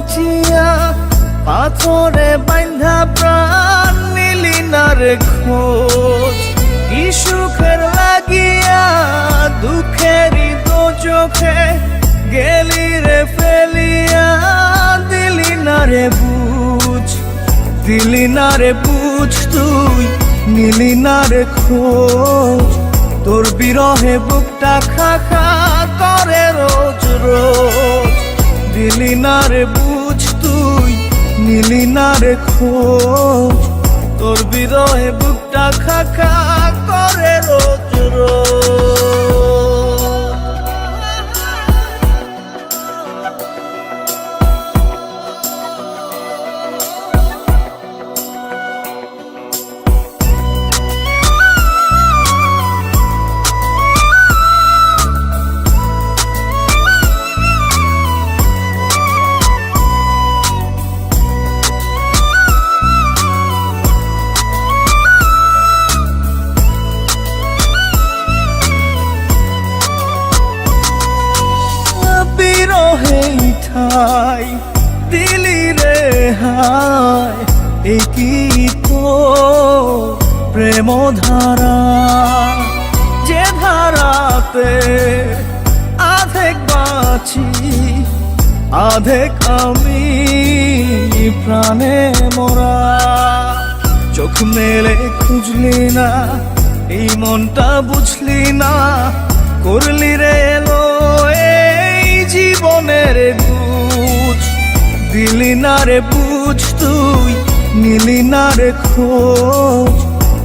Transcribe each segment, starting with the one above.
বাঁচিয়া পাথরে বাইন্ধা প্রাণ নিলি না রে খোঁজ। কি সুখের লাগিয়া দুঃখেরই দোজখে গেলি রে ফেলিয়া, দিলি না রে বুঝ, দিলি না রে বুঝ, তুই নিলি না রে খোঁজ। তোর বিরহে বুকটা খা খা করে রোজ রোজ, দিলি না রে বুঝ, তুই নিলি না রে খোঁজ। তোর বিরহে বুকটা খা খা করে রোজ রোজ। বিরহেই ঠাই দিলি রে হায়, এই কি তোর প্রেম ধারা, যে ধারাতে আধেক বাঁচি আধেক আমি প্রাণে মরা। চোখ মেলে খুঁজলি না এই মনটা বুঝলি না, করলি রে এলো জীবনের বুঝ, দিলি না রে বুঝ, তুই নিলি না রে খোঁজ।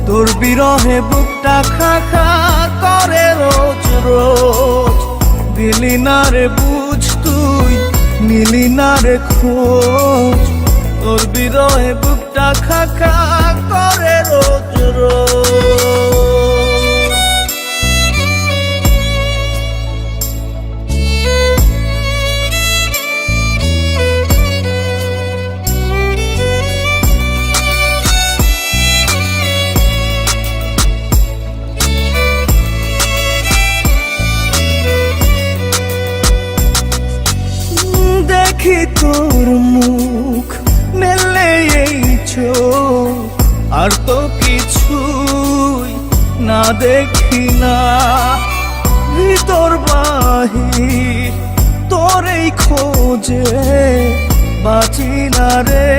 তোর বিরহে বুকটা খা খা করে রোজ রোজ, দিলি না রে বুঝ, তুই নিলি না রে খোঁজ। তোর বিরহে বুকটা খা খা করে রোজ রোজ। দেখি তোর মুখ মেলে এই চোখ, আর তো কিছুই না দেখি না। ভিতর বাহির তোর এই খোঁজে বাঁচি না রে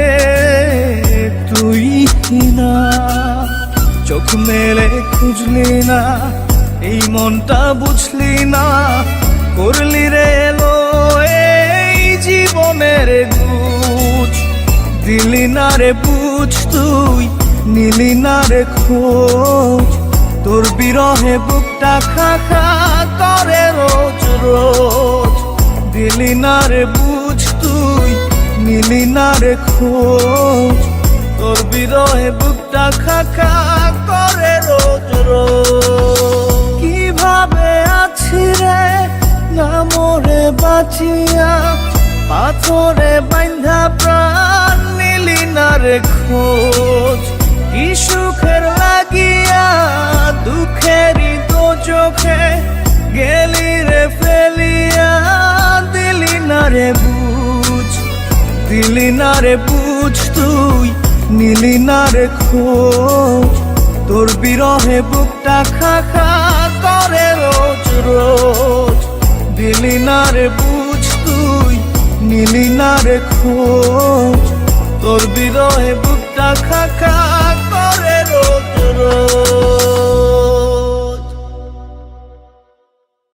তুই না। চোখ মেলে খুঁজলি না এই মনটা বুঝলি না, করলি রে এলো জীবনের বুঝ, দিলি না রে বুঝ, তুই নিলি না রে খোঁজ। তোর বিরহে বুকটা খা খা করে রোজ রোজ, দিলি না রে বুঝ, তুই নিলি না রে খোঁজ। তোর বিরহে বুকটা খা খা করে রোজ রোজ। কিভাবে আছি রে না মরে বাঁচিয়া পাথরে বাইন্ধা প্রাণ নিলি না রে খোঁজ। কি সুখের লাগিয়া দুঃখেরই দোজখে গেলি রে ফেলিয়া, দিলি না রে বুঝ, দিলি না রে বুঝ, তুই নিলি না রে খোঁজ। তোর বিরহে বুকটা খা খা করে রোজ রোজ, দিলি না রে বুঝ, তুই নিলি না রে খোঁজ। তোর বিরহে বুকটা খা খা করে রোজ রোজ।